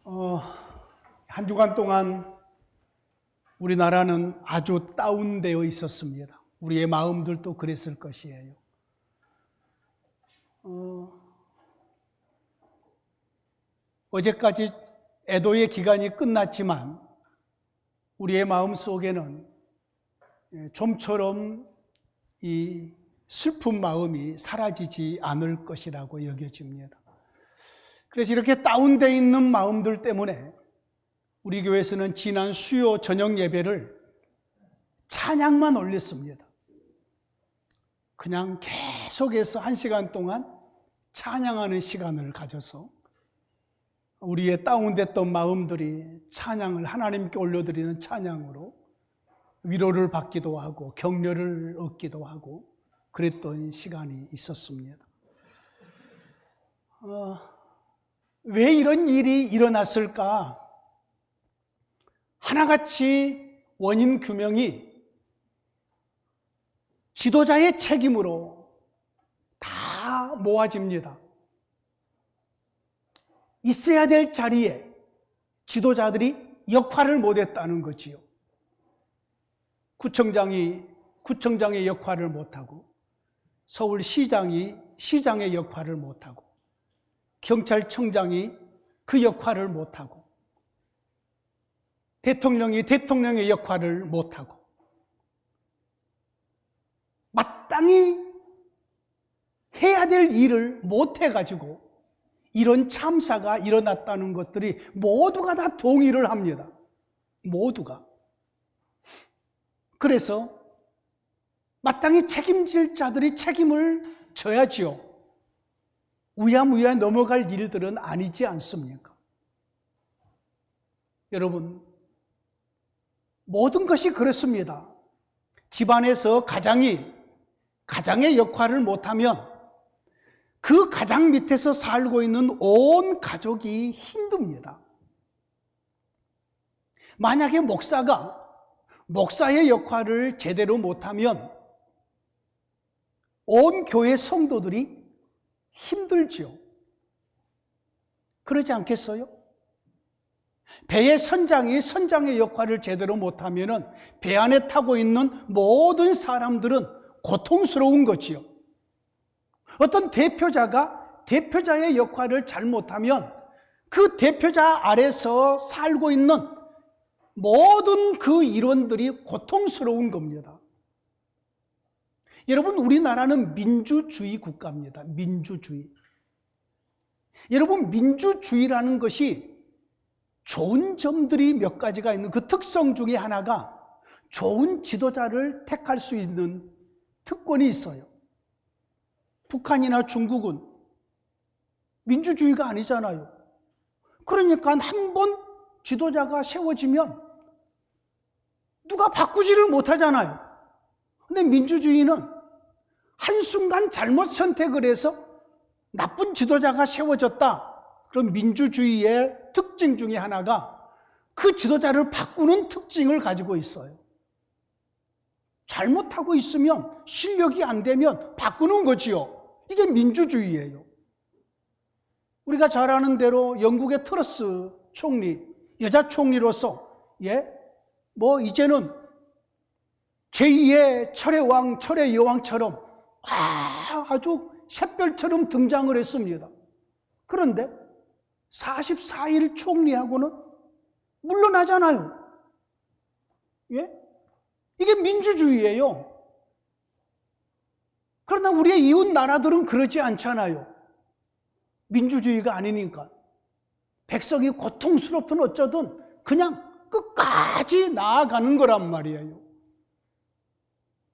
한 주간 동안 우리나라는 아주 다운되어 있었습니다. 우리의 마음들도 그랬을 것이에요. 어제까지 애도의 기간이 끝났지만 우리의 마음 속에는 좀처럼 이 슬픈 마음이 사라지지 않을 것이라고 여겨집니다. 그래서 이렇게 다운되어 있는 마음들 때문에 우리 교회에서는 지난 수요 저녁 예배를 찬양만 올렸습니다. 그냥 계속해서 1시간 동안 찬양하는 시간을 가져서 우리의 다운됐던 마음들이 찬양을 하나님께 올려드리는 찬양으로 위로를 받기도 하고 격려를 얻기도 하고 그랬던 시간이 있었습니다. 왜 이런 일이 일어났을까? 하나같이 원인 규명이 지도자의 책임으로 다 모아집니다. 있어야 될 자리에 지도자들이 역할을 못했다는 거지요. 구청장이 구청장의 역할을 못하고, 서울시장이 시장의 역할을 못하고, 경찰청장이 그 역할을 못하고, 대통령이 대통령의 역할을 못하고, 마땅히 해야 될 일을 못해가지고 이런 참사가 일어났다는 것들이 모두가 다 동의를 합니다. 모두가. 그래서 마땅히 책임질 자들이 책임을 져야지요. 우야무야 넘어갈 일들은 아니지 않습니까? 여러분, 모든 것이 그렇습니다. 집안에서 가장의 역할을 못하면 그 가장 밑에서 살고 있는 온 가족이 힘듭니다. 만약에 목사가 목사의 역할을 제대로 못하면 온 교회 성도들이 힘들지요. 그러지 않겠어요? 배의 선장이 선장의 역할을 제대로 못하면 배 안에 타고 있는 모든 사람들은 고통스러운 거지요. 어떤 대표자가 대표자의 역할을 잘못하면 그 대표자 아래서 살고 있는 모든 그 일원들이 고통스러운 겁니다. 여러분, 우리나라는 민주주의 국가입니다. 민주주의. 여러분, 민주주의라는 것이 좋은 점들이 몇 가지가 있는 그 특성 중에 하나가 좋은 지도자를 택할 수 있는 특권이 있어요. 북한이나 중국은 민주주의가 아니잖아요. 그러니까 한 번 지도자가 세워지면 누가 바꾸지를 못하잖아요. 근데 민주주의는 한순간 잘못 선택을 해서 나쁜 지도자가 세워졌다. 그럼 민주주의의 특징 중에 하나가 그 지도자를 바꾸는 특징을 가지고 있어요. 잘못하고 있으면 실력이 안 되면 바꾸는 거지요. 이게 민주주의예요. 우리가 잘 아는 대로 영국의 트러스 총리, 여자 총리로서 이제는 제2의 철의 왕, 철의 여왕처럼 아주 샛별처럼 등장을 했습니다. 그런데 44일 총리하고는 물러나잖아요. 이게 민주주의예요. 그러나 우리의 이웃 나라들은 그러지 않잖아요. 민주주의가 아니니까. 백성이 고통스럽든 어쩌든 그냥 끝까지 나아가는 거란 말이에요.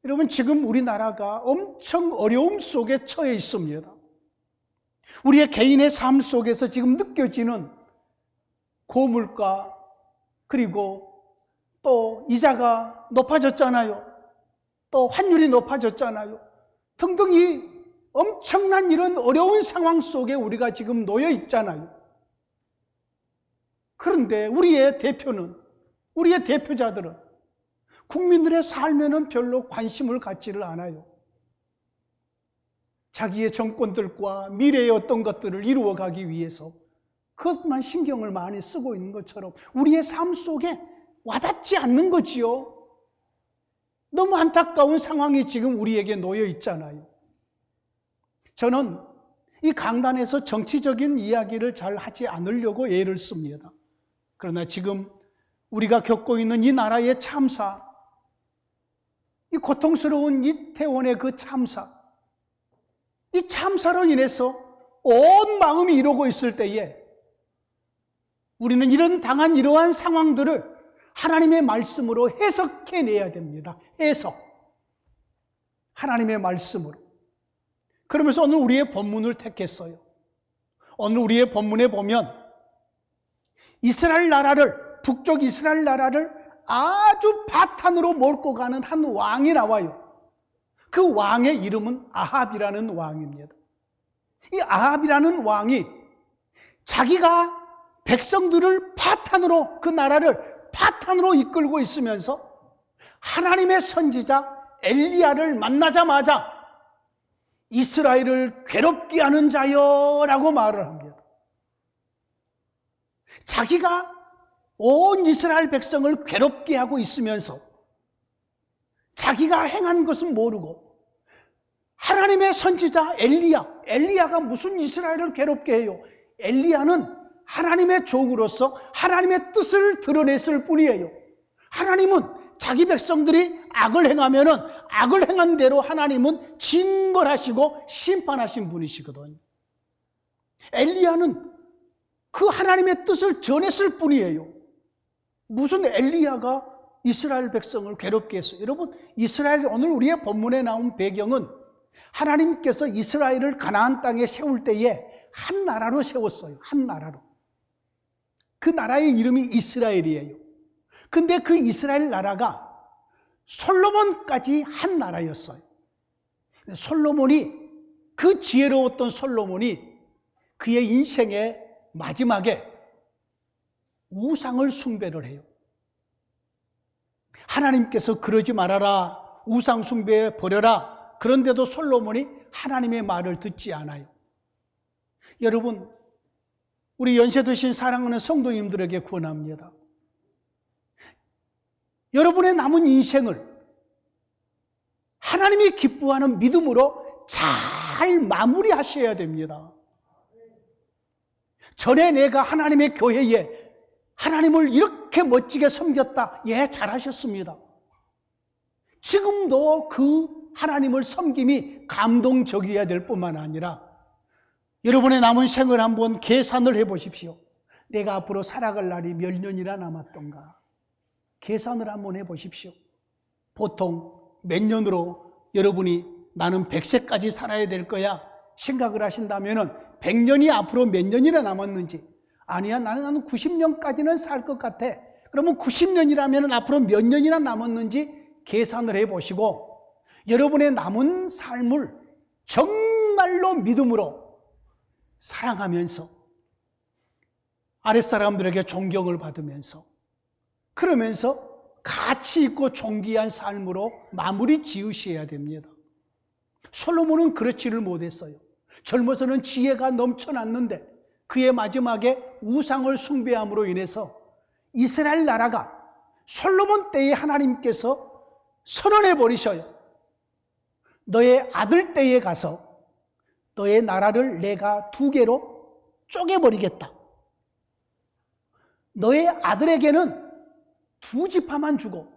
여러분, 지금 우리나라가 엄청 어려움 속에 처해 있습니다. 우리의 개인의 삶 속에서 지금 느껴지는 고물가, 그리고 또 이자가 높아졌잖아요. 또 환율이 높아졌잖아요. 등등 이 엄청난 이런 어려운 상황 속에 우리가 지금 놓여 있잖아요. 그런데 우리의 대표자들은 국민들의 삶에는 별로 관심을 갖지를 않아요. 자기의 정권들과 미래의 어떤 것들을 이루어가기 위해서 그것만 신경을 많이 쓰고 있는 것처럼 우리의 삶 속에 와닿지 않는 거지요. 너무 안타까운 상황이 지금 우리에게 놓여 있잖아요. 저는 이 강단에서 정치적인 이야기를 잘 하지 않으려고 애를 씁니다. 그러나 지금 우리가 겪고 있는 이 나라의 참사, 이 고통스러운 이태원의 그 참사, 이 참사로 인해서 온 마음이 이러고 있을 때에 우리는 당한 이러한 상황들을 하나님의 말씀으로 해석해내야 됩니다. 해석. 하나님의 말씀으로. 그러면서 오늘 우리의 본문을 택했어요. 오늘 우리의 본문에 보면 이스라엘 나라를, 북쪽 이스라엘 나라를 아주 바탄으로 몰고 가는 한 왕이 나와요. 그 왕의 이름은 아합이라는 왕입니다. 이 아합이라는 왕이 자기가 백성들을 파탄으로, 그 나라를 파탄으로 이끌고 있으면서 하나님의 선지자 엘리야를 만나자마자 이스라엘을 괴롭게 하는 자여 라고 말을 합니다. 자기가 온 이스라엘 백성을 괴롭게 하고 있으면서 자기가 행한 것은 모르고 하나님의 선지자 엘리야가 무슨 이스라엘을 괴롭게 해요? 엘리야는 하나님의 종으로서 하나님의 뜻을 드러냈을 뿐이에요. 하나님은 자기 백성들이 악을 행하면은 악을 행한 대로 하나님은 징벌하시고 심판하신 분이시거든요. 엘리야는 그 하나님의 뜻을 전했을 뿐이에요. 무슨 엘리야가 이스라엘 백성을 괴롭게 했어요? 여러분, 이스라엘, 오늘 우리의 본문에 나온 배경은 하나님께서 이스라엘을 가나안 땅에 세울 때에 한 나라로 세웠어요. 한 나라로. 그 나라의 이름이 이스라엘이에요. 근데 그 이스라엘 나라가 솔로몬까지 한 나라였어요. 솔로몬이, 그 지혜로웠던 솔로몬이 그의 인생의 마지막에 우상을 숭배를 해요. 하나님께서 그러지 말아라, 우상 숭배 버려라. 그런데도 솔로몬이 하나님의 말을 듣지 않아요. 여러분, 우리 연세 드신 사랑하는 성도님들에게 권합니다. 여러분의 남은 인생을 하나님이 기뻐하는 믿음으로 잘 마무리하셔야 됩니다. 전에 내가 하나님의 교회에 하나님을 이렇게 멋지게 섬겼다. 예, 잘하셨습니다. 지금도 그 하나님을 섬김이 감동적이어야 될 뿐만 아니라 여러분의 남은 생을 한번 계산을 해보십시오. 내가 앞으로 살아갈 날이 몇 년이나 남았던가. 계산을 한번 해보십시오. 보통 몇 년으로 여러분이 나는 100세까지 살아야 될 거야 생각을 하신다면 100년이 앞으로 몇 년이나 남았는지, 아니야 나는 90년까지는 살 것 같아. 그러면 90년이라면 앞으로 몇 년이나 남았는지 계산을 해보시고 여러분의 남은 삶을 정말로 믿음으로 사랑하면서 아랫사람들에게 존경을 받으면서 그러면서 가치 있고 존귀한 삶으로 마무리 지으셔야 됩니다. 솔로몬은 그렇지를 못했어요. 젊어서는 지혜가 넘쳐났는데 그의 마지막에 우상을 숭배함으로 인해서 이스라엘 나라가 솔로몬 때에 하나님께서 선언해 버리셔요. 너의 아들 때에 가서 너의 나라를 내가 2개로 쪼개버리겠다. 너의 아들에게는 2지파만 주고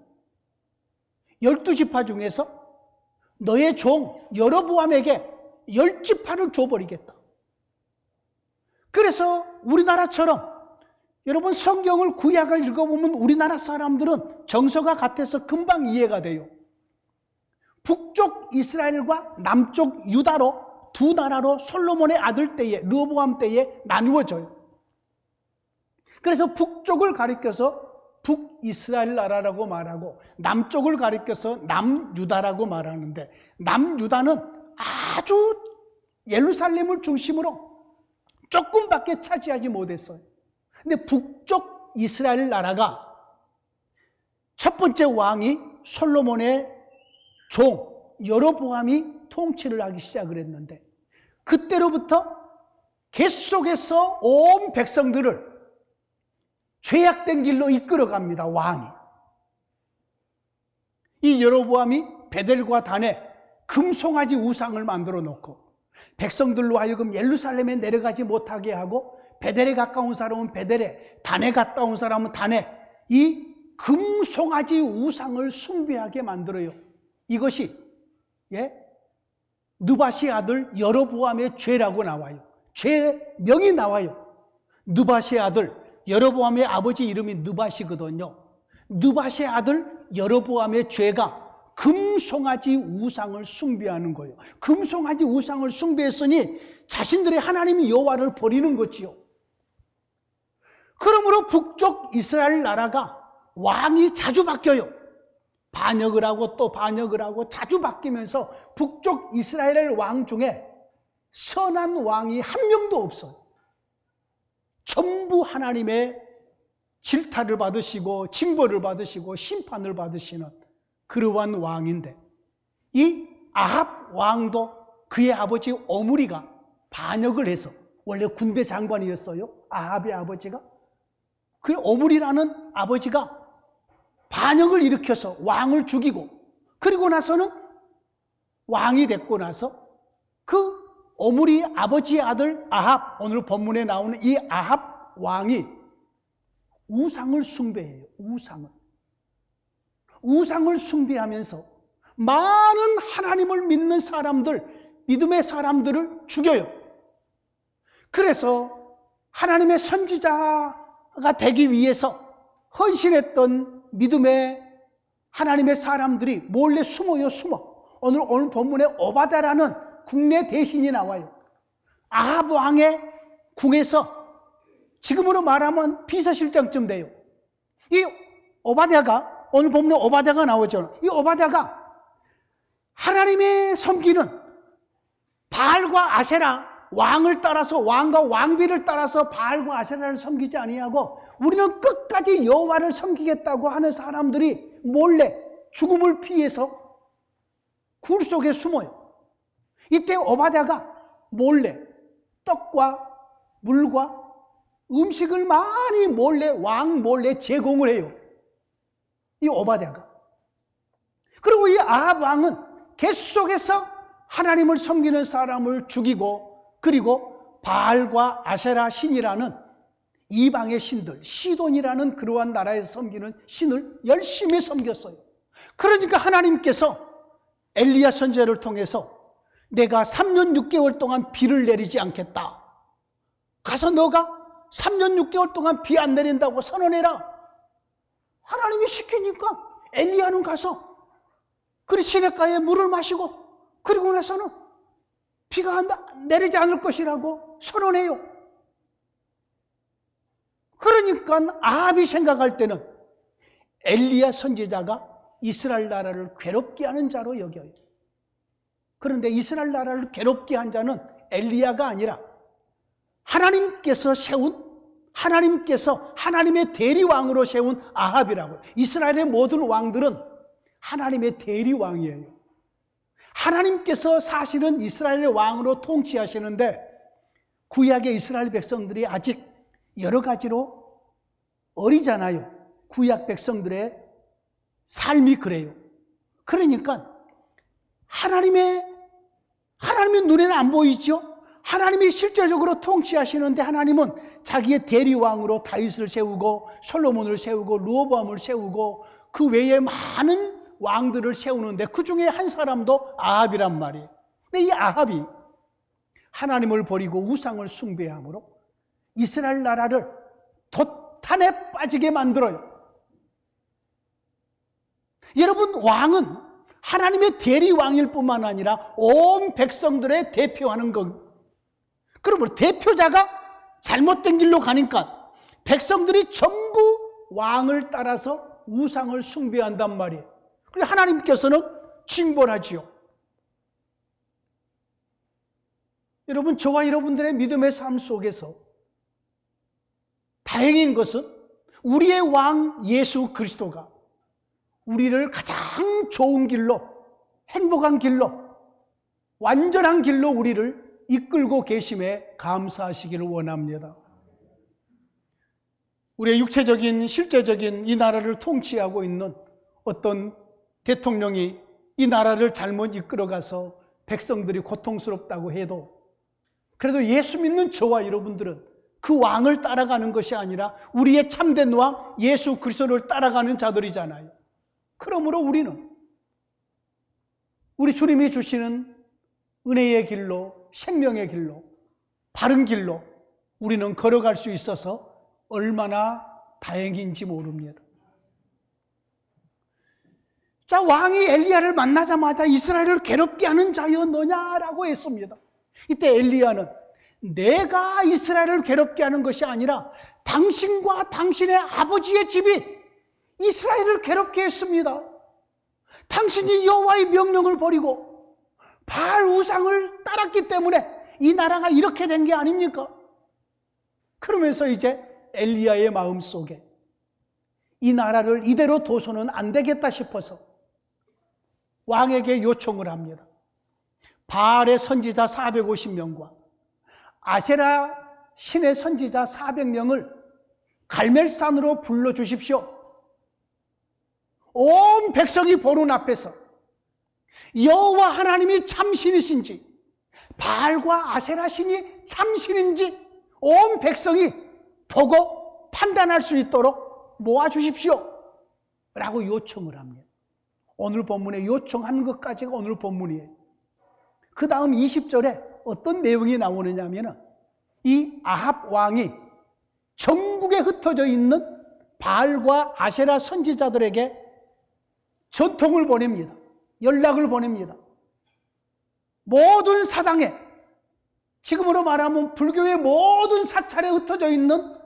12지파 중에서 너의 종 여로보암에게 10지파를 줘버리겠다. 그래서 우리나라처럼 여러분 성경을 구약을 읽어보면 우리나라 사람들은 정서가 같아서 금방 이해가 돼요. 북쪽 이스라엘과 남쪽 유다로 두 나라로 솔로몬의 아들 때에 르호보암 때에 나누어져요. 그래서 북쪽을 가리켜서 북이스라엘 나라라고 말하고 남쪽을 가리켜서 남유다라고 말하는데 남유다는 아주 예루살렘을 중심으로 조금밖에 차지하지 못했어요. 근데 북쪽 이스라엘 나라가 첫 번째 왕이 솔로몬의 종 여로보암이 통치를 하기 시작을 했는데 그때로부터 계속해서 온 백성들을 죄악된 길로 이끌어갑니다. 왕이. 이 여로보암이 베델과 단에 금송아지 우상을 만들어 놓고 백성들로 하여금 예루살렘에 내려가지 못하게 하고 베델에 가까운 사람은 베델에, 단에 가까운 사람은 단에 이 금송아지 우상을 숭배하게 만들어요. 이것이 느밧의 아들 여로보암의 죄라고 나와요. 죄명이 나와요. 느밧의 아들 여로보암의 아버지 이름이 느밧이거든요. 느밧의 아들 여로보암의 죄가 금송아지 우상을 숭배하는 거예요. 금송아지 우상을 숭배했으니 자신들의 하나님 여호와를 버리는 거지요. 그러므로 북쪽 이스라엘 나라가 왕이 자주 바뀌어요. 반역을 하고 또 반역을 하고 자주 바뀌면서 북쪽 이스라엘 왕 중에 선한 왕이 한 명도 없어요. 전부 하나님의 질타를 받으시고 징벌을 받으시고 심판을 받으시는 그러한 왕인데, 이 아합 왕도 그의 아버지 오므리가 반역을 해서, 원래 군대 장관이었어요. 아합의 아버지가. 그 오므리라는 아버지가 반역을 일으켜서 왕을 죽이고, 그리고 나서는 왕이 됐고 나서 그 오므리 아버지의 아들 아합, 오늘 본문에 나오는 이 아합 왕이 우상을 숭배해요. 우상을 숭배하면서 많은 하나님을 믿는 사람들, 믿음의 사람들을 죽여요. 그래서 하나님의 선지자가 되기 위해서 헌신했던 믿음의 하나님의 사람들이 몰래 숨어요. 오늘 본문에 오바댜라는 국내 대신이 나와요. 아합 왕의 궁에서 지금으로 말하면 비서실장쯤 돼요. 이 오바댜가, 오늘 본문에 오바댜가 나오죠. 이 오바댜가 하나님의 섬기는 바알과 아세라 왕을 따라서, 왕과 왕비를 따라서 바알과 아세라를 섬기지 아니하고 우리는 끝까지 여호와를 섬기겠다고 하는 사람들이 몰래 죽음을 피해서 굴 속에 숨어요. 이때 오바댜가 몰래 떡과 물과 음식을 많이 몰래, 왕 몰래 제공을 해요. 이 오바댜가. 그리고 이 아합 왕은 계속해서 하나님을 섬기는 사람을 죽이고, 그리고 바알과 아세라 신이라는 이방의 신들, 시돈이라는 그러한 나라에서 섬기는 신을 열심히 섬겼어요. 그러니까 하나님께서 엘리야 선지자를 통해서 내가 3년 6개월 동안 비를 내리지 않겠다. 가서 너가 3년 6개월 동안 비 안 내린다고 선언해라. 하나님이 시키니까 엘리야는 가서 그리 시냇가에 물을 마시고, 그리고 나서는 비가 내리지 않을 것이라고 선언해요. 그러니까 아합이 생각할 때는 엘리야 선지자가 이스라엘 나라를 괴롭게 하는 자로 여겨요. 그런데 이스라엘 나라를 괴롭게 한 자는 엘리야가 아니라 하나님께서 하나님의 대리왕으로 세운 아합이라고요. 이스라엘의 모든 왕들은 하나님의 대리왕이에요. 하나님께서 사실은 이스라엘의 왕으로 통치하시는데 구약의 이스라엘 백성들이 아직 여러 가지로 어리잖아요. 구약 백성들의 삶이 그래요. 그러니까 하나님의 눈에는 안 보이죠. 하나님이 실제적으로 통치하시는데 하나님은 자기의 대리왕으로 다윗을 세우고 솔로몬을 세우고 르호보암을 세우고 그 외에 많은 왕들을 세우는데 그 중에 한 사람도 아합이란 말이에요. 근데 이 아합이 하나님을 버리고 우상을 숭배함으로 이스라엘 나라를 도탄에 빠지게 만들어요. 여러분, 왕은 하나님의 대리왕일 뿐만 아니라 온 백성들의 대표하는 것. 그러므로 대표자가 잘못된 길로 가니까 백성들이 전부 왕을 따라서 우상을 숭배한단 말이에요. 그래서 하나님께서는 징벌하지요. 여러분, 저와 여러분들의 믿음의 삶 속에서 다행인 것은 우리의 왕 예수 그리스도가 우리를 가장 좋은 길로, 행복한 길로, 완전한 길로 우리를 이끌고 계심에 감사하시기를 원합니다. 우리의 육체적인 실제적인 이 나라를 통치하고 있는 어떤 대통령이 이 나라를 잘못 이끌어가서 백성들이 고통스럽다고 해도 그래도 예수 믿는 저와 여러분들은 그 왕을 따라가는 것이 아니라 우리의 참된 왕 예수 그리스도를 따라가는 자들이잖아요. 그러므로 우리는 우리 주님이 주시는 은혜의 길로, 생명의 길로, 바른 길로 우리는 걸어갈 수 있어서 얼마나 다행인지 모릅니다. 자, 왕이 엘리야를 만나자마자 이스라엘을 괴롭게 하는 자여 너냐라고 했습니다. 이때 엘리야는 내가 이스라엘을 괴롭게 하는 것이 아니라 당신과 당신의 아버지의 집이 이스라엘을 괴롭게 했습니다. 당신이 여호와의 명령을 버리고 바알 우상을 따랐기 때문에 이 나라가 이렇게 된 게 아닙니까? 그러면서 이제 엘리야의 마음속에 이 나라를 이대로 둬서는 안 되겠다 싶어서 왕에게 요청을 합니다. 바알의 선지자 450명과 아세라 신의 선지자 400명을 갈멜산으로 불러주십시오. 온 백성이 보는 앞에서 여호와 하나님이 참신이신지 바알과 아세라 신이 참신인지 온 백성이 보고 판단할 수 있도록 모아주십시오 라고 요청을 합니다. 오늘 본문에 요청한 것까지가 오늘 본문이에요. 그 다음 20절에 어떤 내용이 나오느냐 하면 이 아합 왕이 전국에 흩어져 있는 바알과 아세라 선지자들에게 전통을 보냅니다. 연락을 보냅니다. 모든 사당에, 지금으로 말하면 불교의 모든 사찰에 흩어져 있는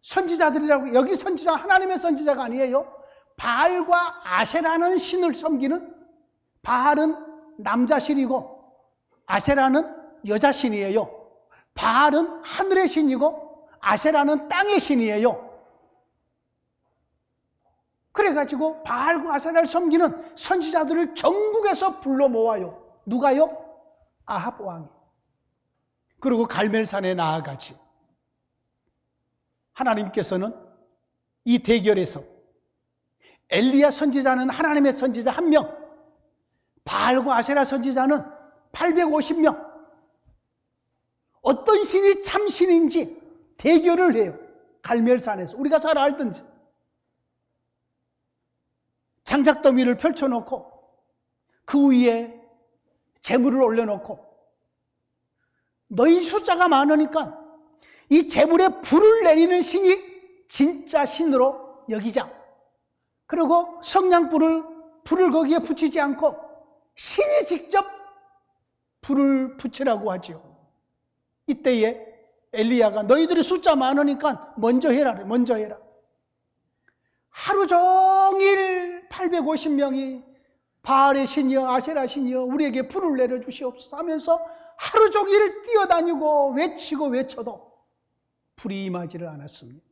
선지자들이라고, 여기 선지자 하나님의 선지자가 아니에요. 바알과 아세라는 신을 섬기는, 바알은 남자 신이고 아세라는 여자 신이에요. 바알은 하늘의 신이고 아세라는 땅의 신이에요. 그래가지고 바알과 아세라를 섬기는 선지자들을 전국에서 불러 모아요. 누가요? 아합 왕이. 그리고 갈멜산에 나아가지. 하나님께서는 이 대결에서 엘리야 선지자는 하나님의 선지자 1명, 바알과 아세라 선지자는 850명. 어떤 신이 참신인지 대결을 해요. 갈멜산에서. 우리가 잘 알던지. 장작더미를 펼쳐놓고 그 위에 재물을 올려놓고 너희 숫자가 많으니까 이 재물에 불을 내리는 신이 진짜 신으로 여기자. 그리고 성냥불을 거기에 붙이지 않고 신이 직접 불을 붙이라고 하죠. 이때에 엘리야가 너희들이 숫자 많으니까 먼저 해라. 먼저 해라. 하루 종일 850명이 바알의 신이여 아세라 신이여 우리에게 불을 내려주시옵소서 하면서 하루 종일 뛰어다니고 외치고 외쳐도 불이 임하지를 않았습니다.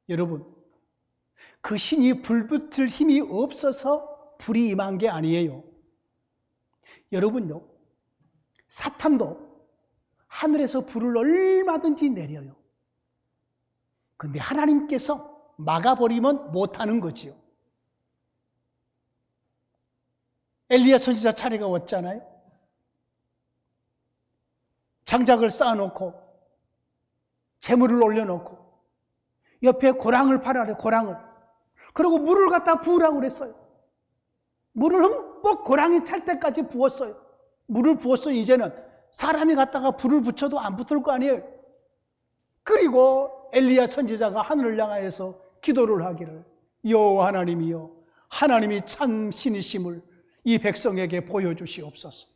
여러분, 그 신이 불 붙을 힘이 없어서 불이 임한 게 아니에요. 여러분요, 사탄도 하늘에서 불을 얼마든지 내려요. 근데 하나님께서 막아버리면 못하는 거지요. 엘리야 선지자 차례가 왔잖아요. 장작을 쌓아놓고 재물을 올려놓고 옆에 고랑을 팔아래. 고랑을. 그리고 물을 갖다 부으라고 그랬어요. 물을 흠뻑 고랑이 찰 때까지 부었어요. 물을 부었어요. 이제는 사람이 갖다가 불을 붙여도 안 붙을 거 아니에요. 그리고 엘리야 선지자가 하늘을 향하여서 기도를 하기를 여호와 하나님이여 하나님이 참 신이심을 이 백성에게 보여주시옵소서.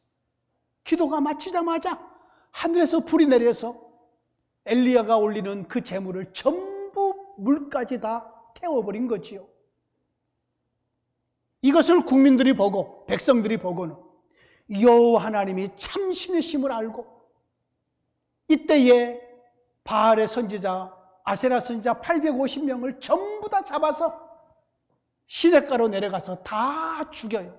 기도가 마치자마자 하늘에서 불이 내려서 엘리야가 올리는 그 재물을 전부 물까지 다 태워버린 거지요. 이것을 국민들이 보고 백성들이 보고는 여호와 하나님이 참 신이심을 알고 이때에 바알의 선지자 아세라 선지자 850명을 전부 다 잡아서 시냇가로 내려가서 다 죽여요.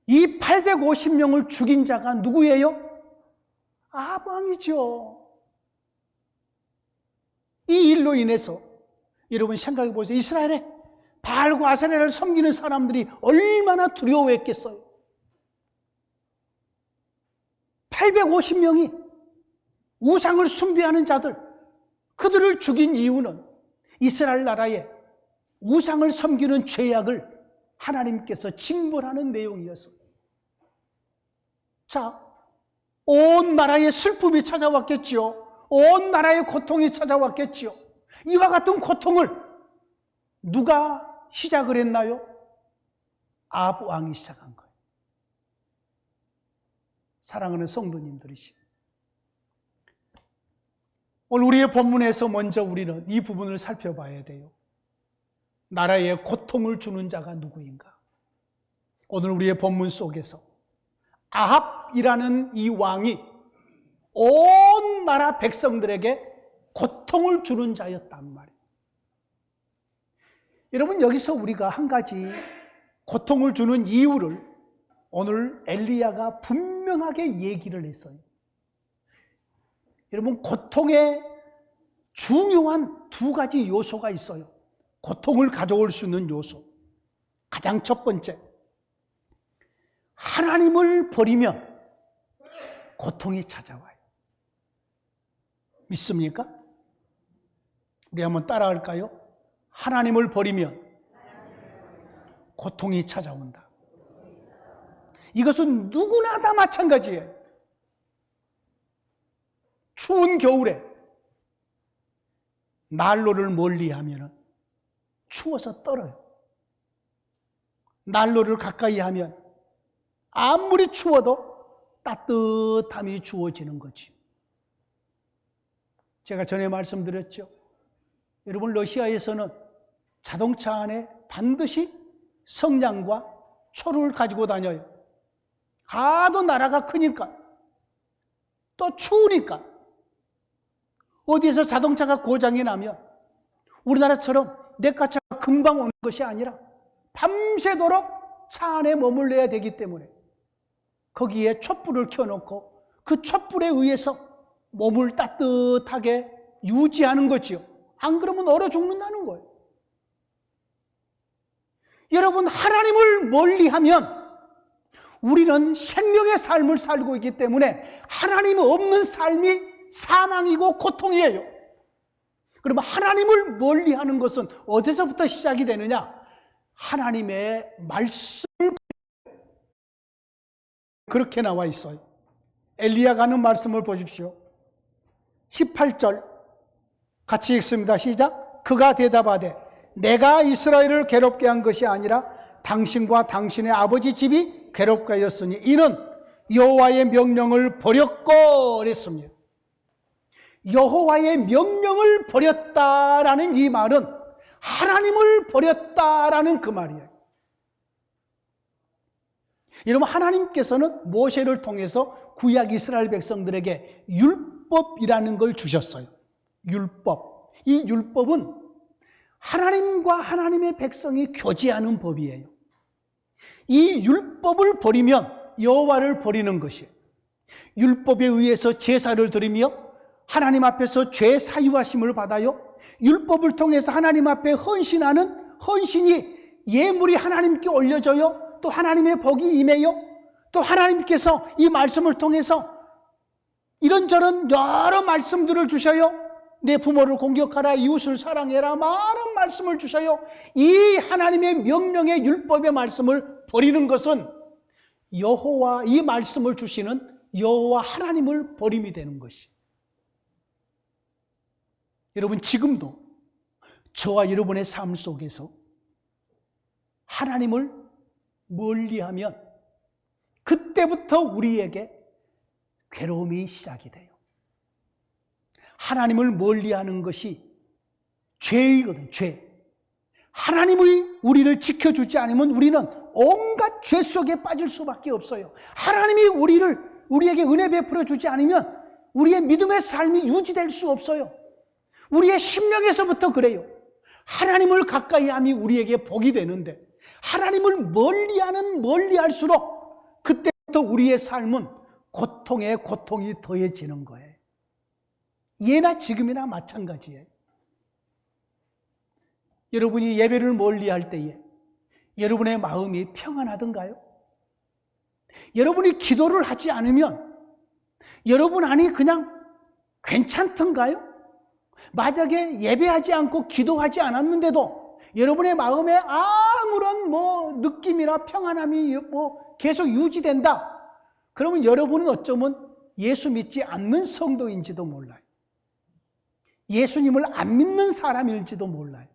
이 850명을 죽인 자가 누구예요? 아합 왕이죠. 이 일로 인해서 여러분 생각해 보세요. 이스라엘에 바알과 아세라를 섬기는 사람들이 얼마나 두려워했겠어요. 850명이 우상을 숭배하는 자들, 그들을 죽인 이유는 이스라엘 나라에 우상을 섬기는 죄악을 하나님께서 징벌하는 내용이었어요. 자, 온 나라에 슬픔이 찾아왔겠지요. 온 나라에 고통이 찾아왔겠지요. 이와 같은 고통을 누가 시작을 했나요? 아합 왕이 시작한 거예요. 사랑하는 성도님들이시, 오늘 우리의 본문에서 먼저 우리는 이 부분을 살펴봐야 돼요. 나라에 고통을 주는 자가 누구인가? 오늘 우리의 본문 속에서 아합이라는 이 왕이 온 나라 백성들에게 고통을 주는 자였단 말이에요. 여러분, 여기서 우리가 한 가지 고통을 주는 이유를 오늘 엘리야가 분명하게 얘기를 했어요. 여러분, 고통에 중요한 두 가지 요소가 있어요. 고통을 가져올 수 있는 요소. 가장 첫 번째, 하나님을 버리면 고통이 찾아와요. 믿습니까? 우리 한번 따라할까요? 하나님을 버리면 고통이 찾아온다. 이것은 누구나 다 마찬가지예요. 추운 겨울에 난로를 멀리하면 추워서 떨어요. 난로를 가까이 하면 아무리 추워도 따뜻함이 주어지는 거지. 제가 전에 말씀드렸죠. 여러분, 러시아에서는 자동차 안에 반드시 성냥과 초를 가지고 다녀요. 하도 나라가 크니까, 또 추우니까. 어디에서 자동차가 고장이 나면 우리나라처럼 내과차가 금방 오는 것이 아니라 밤새도록 차 안에 머물러야 되기 때문에 거기에 촛불을 켜놓고 그 촛불에 의해서 몸을 따뜻하게 유지하는 거지요. 안 그러면 얼어 죽는다는 거예요. 여러분, 하나님을 멀리하면 우리는 생명의 삶을 살고 있기 때문에 하나님 없는 삶이 사망이고 고통이에요. 그러면 하나님을 멀리하는 것은 어디서부터 시작이 되느냐? 하나님의 말씀을, 그렇게 나와 있어요. 엘리야가 하는 말씀을 보십시오. 18절 같이 읽습니다. 시작. 그가 대답하되 내가 이스라엘을 괴롭게 한 것이 아니라 당신과 당신의 아버지 집이 괴롭게 하였으니 이는 여호와의 명령을 버렸고 그랬습니다. 여호와의 명령을 버렸다라는 이 말은 하나님을 버렸다라는 그 말이에요. 여러분, 하나님께서는 모세를 통해서 구약 이스라엘 백성들에게 율법이라는 걸 주셨어요. 율법. 이 율법은 하나님과 하나님의 백성이 교제하는 법이에요. 이 율법을 버리면 여호와를 버리는 것이에요. 율법에 의해서 제사를 드리며 하나님 앞에서 죄 사유하심을 받아요. 율법을 통해서 하나님 앞에 헌신하는 헌신이 예물이 하나님께 올려져요. 또 하나님의 복이 임해요. 또 하나님께서 이 말씀을 통해서 이런저런 여러 말씀들을 주셔요. 내 부모를 공격하라, 이웃을 사랑해라, 많은 말씀을 주셔요. 이 하나님의 명령의 율법의 말씀을 버리는 것은 여호와, 이 말씀을 주시는 여호와 하나님을 버림이 되는 것이. 여러분, 지금도 저와 여러분의 삶 속에서 하나님을 멀리하면 그때부터 우리에게 괴로움이 시작이 돼요. 하나님을 멀리하는 것이 죄이거든, 죄. 하나님이 우리를 지켜주지 않으면 우리는 온갖 죄 속에 빠질 수밖에 없어요. 하나님이 우리에게 은혜 베풀어 주지 않으면 우리의 믿음의 삶이 유지될 수 없어요. 우리의 심령에서부터 그래요. 하나님을 가까이 함이 우리에게 복이 되는데 하나님을 멀리할수록 우리의 삶은 고통에 고통이 더해지는 거예요. 예나 지금이나 마찬가지예요. 여러분이 예배를 멀리할 때에 여러분의 마음이 평안하던가요? 여러분이 기도를 하지 않으면 여러분 안이 그냥 괜찮던가요? 만약에 예배하지 않고 기도하지 않았는데도 여러분의 마음에 아무런 느낌이나 평안함이 계속 유지된다. 그러면 여러분은 어쩌면 예수 믿지 않는 성도인지도 몰라요. 예수님을 안 믿는 사람일지도 몰라요.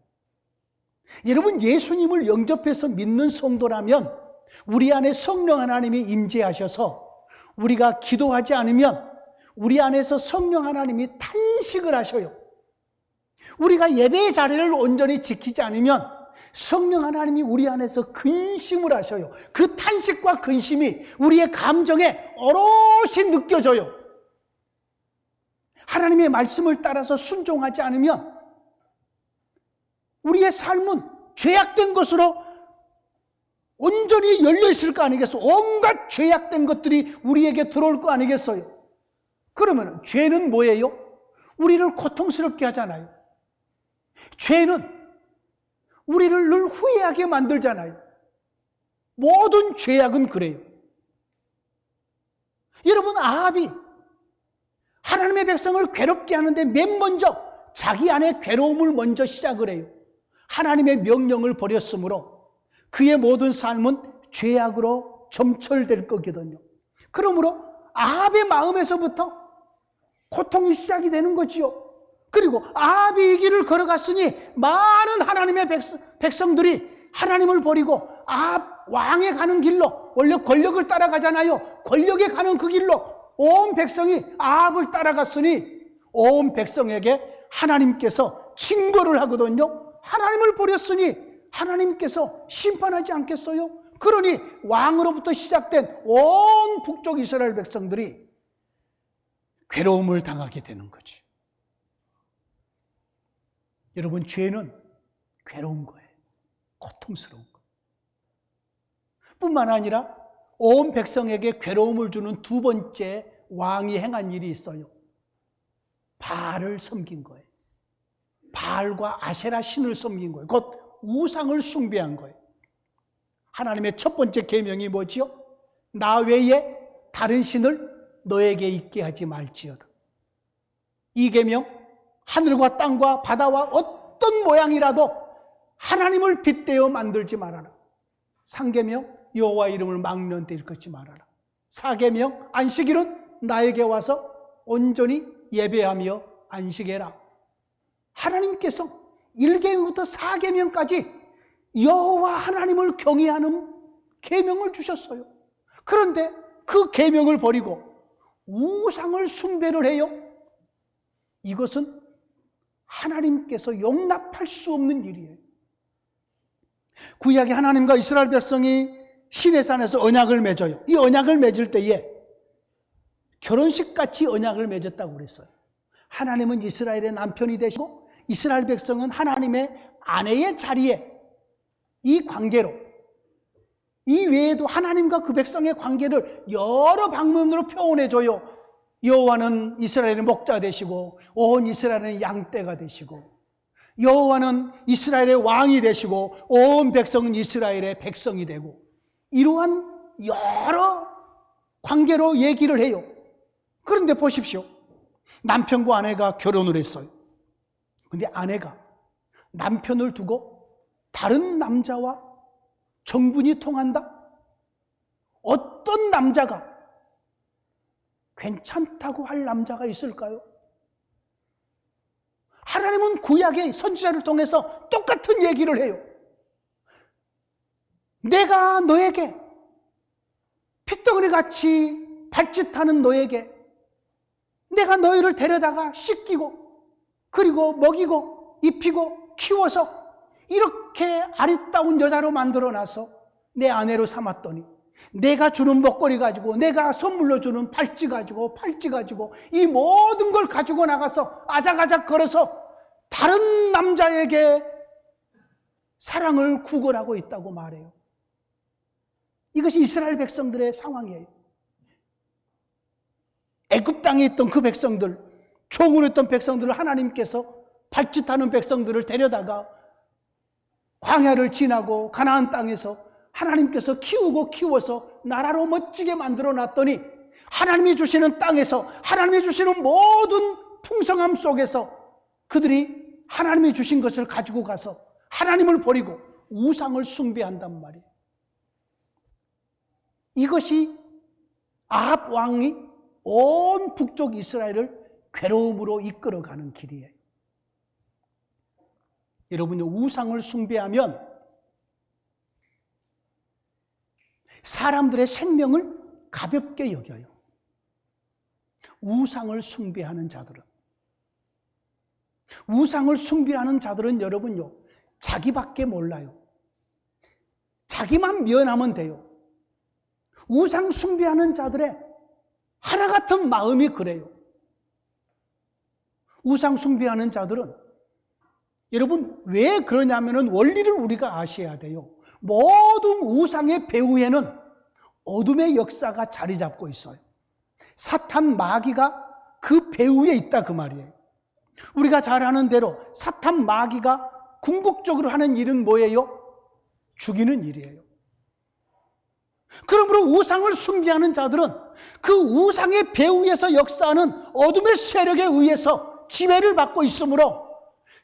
여러분, 예수님을 영접해서 믿는 성도라면 우리 안에 성령 하나님이 임재하셔서 우리가 기도하지 않으면 우리 안에서 성령 하나님이 탄식을 하셔요. 우리가 예배의 자리를 온전히 지키지 않으면 성령 하나님이 우리 안에서 근심을 하셔요. 그 탄식과 근심이 우리의 감정에 오롯이 느껴져요. 하나님의 말씀을 따라서 순종하지 않으면 우리의 삶은 죄악된 것으로 온전히 열려있을 거 아니겠어요? 온갖 죄악된 것들이 우리에게 들어올 거 아니겠어요? 그러면 죄는 뭐예요? 우리를 고통스럽게 하잖아요. 죄는 우리를 늘 후회하게 만들잖아요. 모든 죄악은 그래요. 여러분, 아합이 하나님의 백성을 괴롭게 하는데 맨 먼저 자기 안에 괴로움을 먼저 시작을 해요. 하나님의 명령을 버렸으므로 그의 모든 삶은 죄악으로 점철될 거거든요. 그러므로 아합의 마음에서부터 고통이 시작이 되는 거지요. 그리고 아합이 이 길을 걸어갔으니 많은 하나님의 백성들이 하나님을 버리고 아합 왕에 가는 길로, 원래 권력을 따라가잖아요. 권력에 가는 그 길로 온 백성이 아합을 따라갔으니 온 백성에게 하나님께서 징벌을 하거든요. 하나님을 버렸으니 하나님께서 심판하지 않겠어요? 그러니 왕으로부터 시작된 온 북쪽 이스라엘 백성들이 괴로움을 당하게 되는 거지. 여러분, 죄는 괴로운 거예요. 고통스러운 거. 뿐만 아니라 온 백성에게 괴로움을 주는 두 번째 왕이 행한 일이 있어요. 바알을 섬긴 거예요. 바알과 아세라 신을 섬긴 거예요. 곧 우상을 숭배한 거예요. 하나님의 첫 번째 계명이 뭐지요? 나 외에 다른 신을 너에게 있게 하지 말지어다. 이 계명, 하늘과 땅과 바다와 어떤 모양이라도 하나님을 빗대어 만들지 말아라. 3계명, 여호와 이름을 막론 데 일컫지 말아라. 4계명, 안식일은 나에게 와서 온전히 예배하며 안식해라. 하나님께서 1계명부터 4계명까지 여호와 하나님을 경외하는 계명을 주셨어요. 그런데 그 계명을 버리고 우상을 숭배를 해요. 이것은 하나님께서 용납할 수 없는 일이에요. 구약의 하나님과 이스라엘 백성이 시내산에서 언약을 맺어요. 이 언약을 맺을 때에 결혼식같이 언약을 맺었다고 그랬어요. 하나님은 이스라엘의 남편이 되시고 이스라엘 백성은 하나님의 아내의 자리에, 이 관계로, 이 외에도 하나님과 그 백성의 관계를 여러 방면으로 표현해줘요. 여호와는 이스라엘의 목자 되시고 온 이스라엘은 양떼가 되시고, 여호와는 이스라엘의 왕이 되시고 온 백성은 이스라엘의 백성이 되고, 이러한 여러 관계로 얘기를 해요. 그런데 보십시오. 남편과 아내가 결혼을 했어요. 근데 아내가 남편을 두고 다른 남자와 정분이 통한다? 어떤 남자가 괜찮다고 할 남자가 있을까요? 하나님은 구약의 선지자를 통해서 똑같은 얘기를 해요. 내가 너에게 핏덩어리같이 발짓하는 너에게 내가 너희를 데려다가 씻기고 그리고 먹이고 입히고 키워서 이렇게 아리따운 여자로 만들어놔서 내 아내로 삼았더니 내가 주는 목걸이 가지고, 내가 선물로 주는 팔찌 가지고 이 모든 걸 가지고 나가서 아작아작 걸어서 다른 남자에게 사랑을 구걸하고 있다고 말해요. 이것이 이스라엘 백성들의 상황이에요. 애굽 땅에 있던 그 백성들, 종으로 있던 백성들을 하나님께서 발짓하는 백성들을 데려다가 광야를 지나고 가나안 땅에서 하나님께서 키우고 키워서 나라로 멋지게 만들어 놨더니 하나님이 주시는 땅에서 하나님이 주시는 모든 풍성함 속에서 그들이 하나님이 주신 것을 가지고 가서 하나님을 버리고 우상을 숭배한단 말이에요. 이것이 아합 왕이 온 북쪽 이스라엘을 괴로움으로 이끌어가는 길이에요. 여러분요, 우상을 숭배하면 사람들의 생명을 가볍게 여겨요. 우상을 숭배하는 자들은 여러분요, 자기밖에 몰라요. 자기만 미워하면 돼요. 우상 숭배하는 자들의 하나 같은 마음이 그래요. 우상 숭배하는 자들은 여러분 왜 그러냐면은 원리를 우리가 아셔야 돼요. 모든 우상의 배후에는 어둠의 역사가 자리 잡고 있어요. 사탄 마귀가 그 배후에 있다 그 말이에요. 우리가 잘 아는 대로 사탄 마귀가 궁극적으로 하는 일은 뭐예요? 죽이는 일이에요. 그러므로 우상을 숭배하는 자들은 그 우상의 배후에서 역사하는 어둠의 세력에 의해서 지배를 받고 있으므로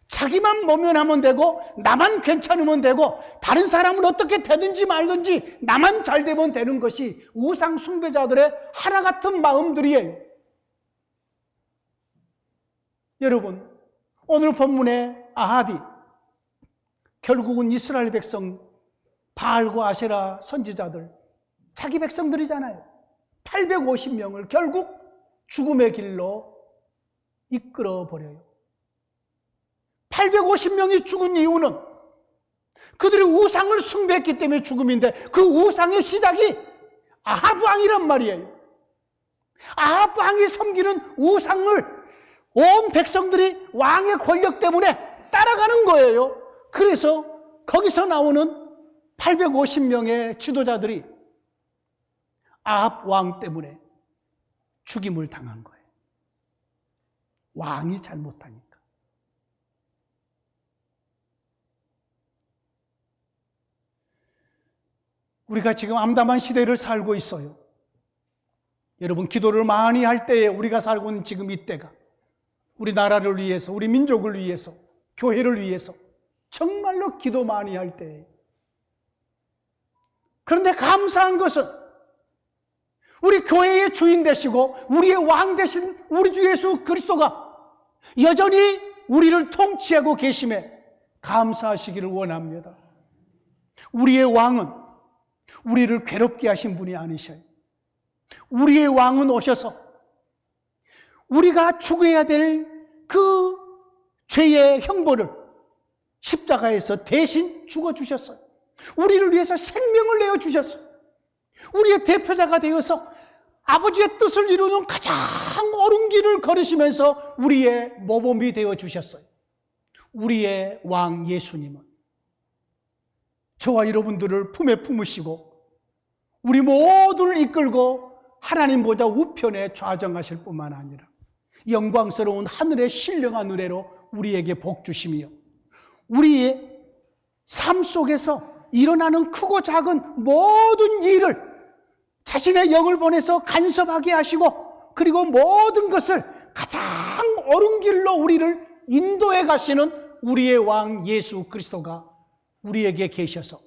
자기만 모면하면 되고 나만 괜찮으면 되고 다른 사람은 어떻게 되든지 말든지 나만 잘 되면 되는 것이 우상 숭배자들의 하나 같은 마음들이에요. 여러분, 오늘 본문의 아합이 결국은 이스라엘 백성 바알과 아세라 선지자들 자기 백성들이잖아요. 850명을 결국 죽음의 길로 이끌어 버려요. 850명이 죽은 이유는 그들이 우상을 숭배했기 때문에 죽음인데 그 우상의 시작이 아합 왕이란 말이에요. 아합 왕이 섬기는 우상을 온 백성들이 왕의 권력 때문에 따라가는 거예요. 그래서 거기서 나오는 850명의 지도자들이 아합 왕 때문에 죽임을 당한 거예요. 왕이 잘못하니까. 우리가 지금 암담한 시대를 살고 있어요. 여러분, 기도를 많이 할 때에 우리가 살고 있는 지금 이때가 우리 나라를 위해서, 우리 민족을 위해서, 교회를 위해서 정말로 기도 많이 할 때에. 그런데 감사한 것은 우리 교회의 주인 되시고 우리의 왕 되신 우리 주 예수 그리스도가 여전히 우리를 통치하고 계심에 감사하시기를 원합니다. 우리의 왕은 우리를 괴롭게 하신 분이 아니셔요. 우리의 왕은 오셔서 우리가 죽어야 될 그 죄의 형벌을 십자가에서 대신 죽어주셨어요. 우리를 위해서 생명을 내어주셨어요. 우리의 대표자가 되어서 아버지의 뜻을 이루는 가장 옳은 길을 걸으시면서 우리의 모범이 되어주셨어요. 우리의 왕 예수님은 저와 여러분들을 품에 품으시고 우리 모두를 이끌고 하나님 보좌 우편에 좌정하실 뿐만 아니라 영광스러운 하늘의 신령한 은혜로 우리에게 복 주시며 우리의 삶 속에서 일어나는 크고 작은 모든 일을 자신의 영을 보내서 간섭하게 하시고 그리고 모든 것을 가장 옳은 길로 우리를 인도해 가시는 우리의 왕 예수 그리스도가 우리에게 계셔서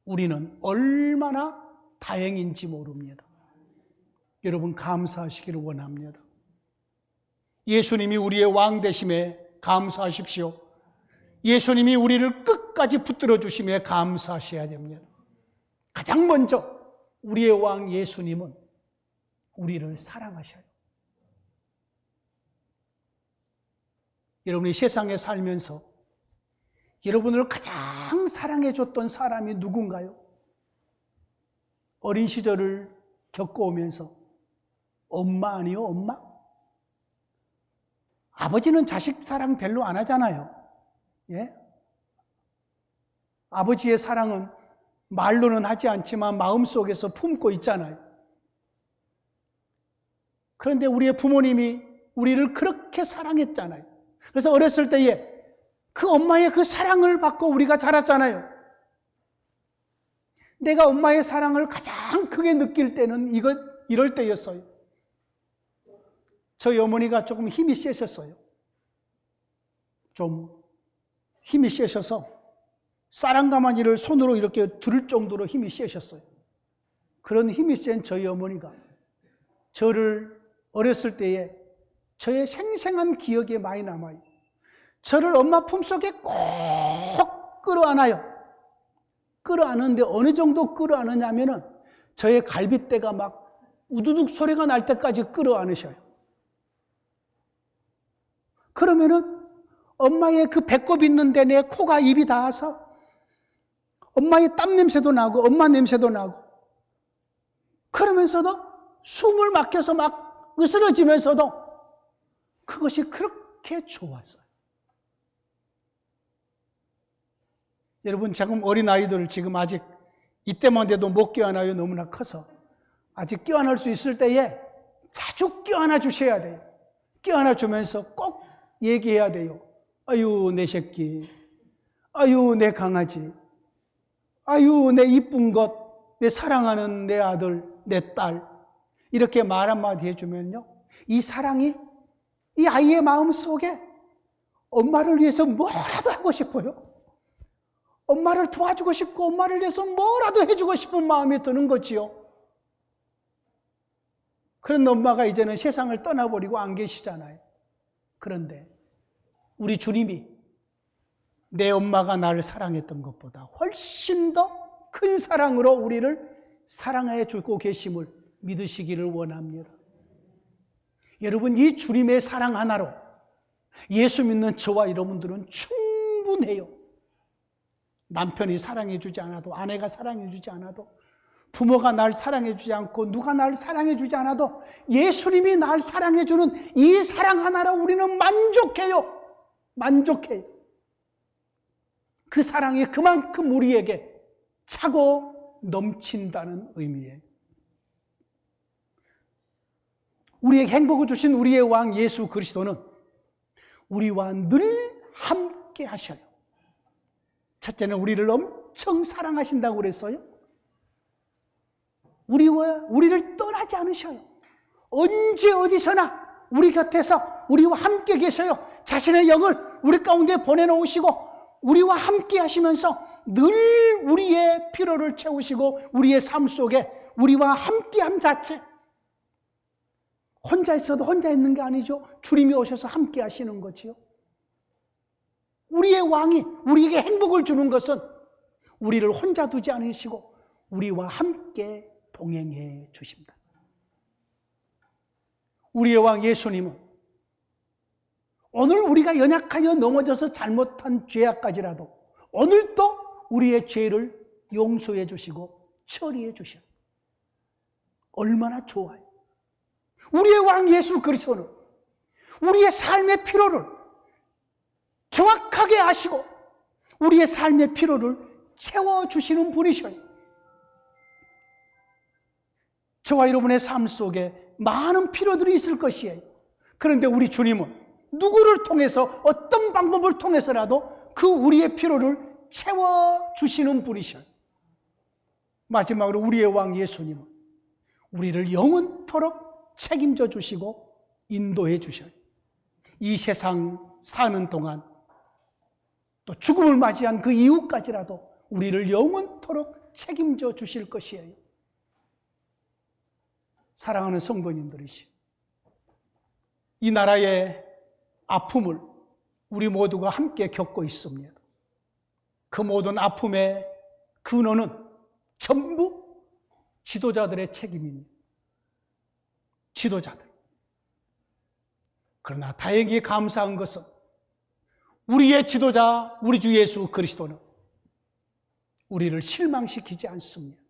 우리는 얼마나 다행인지 모릅니다. 여러분, 감사하시기를 원합니다. 예수님이 우리의 왕 되심에 감사하십시오. 예수님이 우리를 끝까지 붙들어 주심에 감사하셔야 됩니다. 가장 먼저 우리의 왕 예수님은 우리를 사랑하셔요. 여러분이 세상에 살면서 여러분을 가장 사랑해줬던 사람이 누군가요? 어린 시절을 겪어오면서 엄마 아니요, 엄마? 아버지는 자식 사랑 별로 안 하잖아요. 예? 아버지의 사랑은 말로는 하지 않지만 마음속에서 품고 있잖아요. 그런데 우리의 부모님이 우리를 그렇게 사랑했잖아요. 그래서 어렸을 때에 그 엄마의 그 사랑을 받고 우리가 자랐잖아요. 내가 엄마의 사랑을 가장 크게 느낄 때는 이럴 때였어요. 저희 어머니가 조금 힘이 세셨어요. 좀 힘이 세셔서 쌀한가마니를 손으로 이렇게 들 정도로 힘이 세셨어요. 그런 힘이 센 저희 어머니가 저를 어렸을 때에 저의 생생한 기억에 많이 남아요. 저를 엄마 품속에 꼭 끌어안아요. 끌어안는데 어느 정도 끌어안으냐면은 저의 갈빗대가 막 우두둑 소리가 날 때까지 끌어안으셔요. 그러면은 엄마의 그 배꼽 있는 데 내 코가 입이 닿아서 엄마의 땀 냄새도 나고 엄마 냄새도 나고 그러면서도 숨을 막혀서 막 으스러지면서도 그것이 그렇게 좋았어요. 여러분, 지금 어린아이들 지금 아직 이때만 돼도 못 껴안아요. 너무나 커서. 아직 껴안을 수 있을 때에 자주 껴안아 주셔야 돼요. 껴안아 주면서 꼭 얘기해야 돼요. 아유, 내 새끼. 아유, 내 강아지. 아유, 내 이쁜 것. 내 사랑하는 내 아들, 내 딸. 이렇게 말 한마디 해주면요. 이 사랑이 이 아이의 마음 속에 엄마를 위해서 뭐라도 하고 싶어요. 엄마를 도와주고 싶고 엄마를 위해서 뭐라도 해주고 싶은 마음이 드는 거지요. 그런 엄마가 이제는 세상을 떠나버리고 안 계시잖아요. 그런데 우리 주님이 내 엄마가 나를 사랑했던 것보다 훨씬 더 큰 사랑으로 우리를 사랑해 주고 계심을 믿으시기를 원합니다. 여러분, 이 주님의 사랑 하나로 예수 믿는 저와 여러분들은 충분해요. 남편이 사랑해 주지 않아도, 아내가 사랑해 주지 않아도, 부모가 날 사랑해 주지 않고 누가 날 사랑해 주지 않아도 예수님이 날 사랑해 주는 이 사랑 하나로 우리는 만족해요. 만족해요. 그 사랑이 그만큼 우리에게 차고 넘친다는 의미예요. 우리에게 행복을 주신 우리의 왕 예수 그리스도는 우리와 늘 함께 하셔요. 첫째는 우리를 엄청 사랑하신다고 그랬어요. 우리를 떠나지 않으셔요. 언제 어디서나 우리 곁에서 우리와 함께 계셔요. 자신의 영을 우리 가운데 보내놓으시고 우리와 함께 하시면서 늘 우리의 필요를 채우시고 우리의 삶 속에 우리와 함께함 자체, 혼자 있어도 혼자 있는 게 아니죠. 주님이 오셔서 함께 하시는 거지요. 우리의 왕이 우리에게 행복을 주는 것은 우리를 혼자 두지 않으시고 우리와 함께 동행해 주십니다. 우리의 왕 예수님은 오늘 우리가 연약하여 넘어져서 잘못한 죄악까지라도 오늘도 우리의 죄를 용서해 주시고 처리해 주셔요. 얼마나 좋아요. 우리의 왕 예수 그리스도는 우리의 삶의 필요를 정확하게 아시고 우리의 삶의 필요를 채워주시는 분이셔요. 저와 여러분의 삶 속에 많은 필요들이 있을 것이에요. 그런데 우리 주님은 누구를 통해서 어떤 방법을 통해서라도 그 우리의 필요를 채워주시는 분이셔요. 마지막으로 우리의 왕 예수님은 우리를 영원토록 책임져 주시고 인도해 주셔요. 이 세상 사는 동안 또 죽음을 맞이한 그 이후까지라도 우리를 영원토록 책임져 주실 것이에요. 사랑하는 성도님들이시, 이 나라의 아픔을 우리 모두가 함께 겪고 있습니다. 그 모든 아픔의 근원은 전부 지도자들의 책임입니다. 지도자들. 그러나 다행히 감사한 것은 우리의 지도자, 우리 주 예수 그리스도는 우리를 실망시키지 않습니다.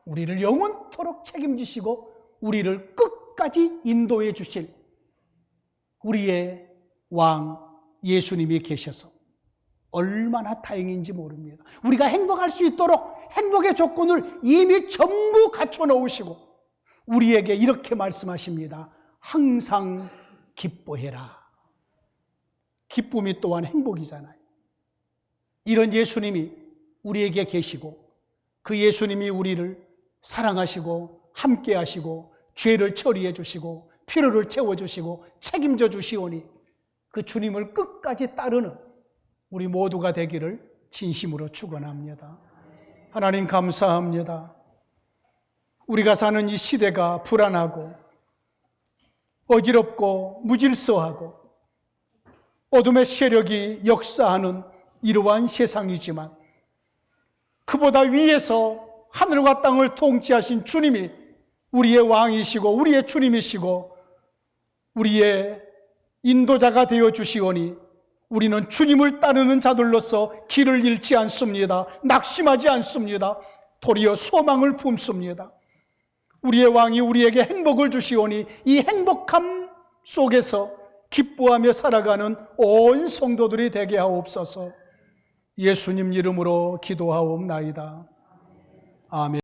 우리를 영원토록 책임지시고 우리를 끝까지 인도해 주실 우리의 왕 예수님이 계셔서 얼마나 다행인지 모릅니다. 우리가 행복할 수 있도록 행복의 조건을 이미 전부 갖춰 놓으시고 우리에게 이렇게 말씀하십니다. 항상 기뻐해라. 기쁨이 또한 행복이잖아요. 이런 예수님이 우리에게 계시고 그 예수님이 우리를 사랑하시고 함께 하시고 죄를 처리해 주시고 필요를 채워 주시고 책임져 주시오니 그 주님을 끝까지 따르는 우리 모두가 되기를 진심으로 축원합니다. 하나님 감사합니다. 우리가 사는 이 시대가 불안하고 어지럽고 무질서하고 어둠의 세력이 역사하는 이러한 세상이지만 그보다 위에서 하늘과 땅을 통치하신 주님이 우리의 왕이시고 우리의 주님이시고 우리의 인도자가 되어 주시오니 우리는 주님을 따르는 자들로서 길을 잃지 않습니다. 낙심하지 않습니다. 도리어 소망을 품습니다. 우리의 왕이 우리에게 행복을 주시오니 이 행복함 속에서 기뻐하며 살아가는 온 성도들이 되게 하옵소서. 예수님 이름으로 기도하옵나이다. 아멘.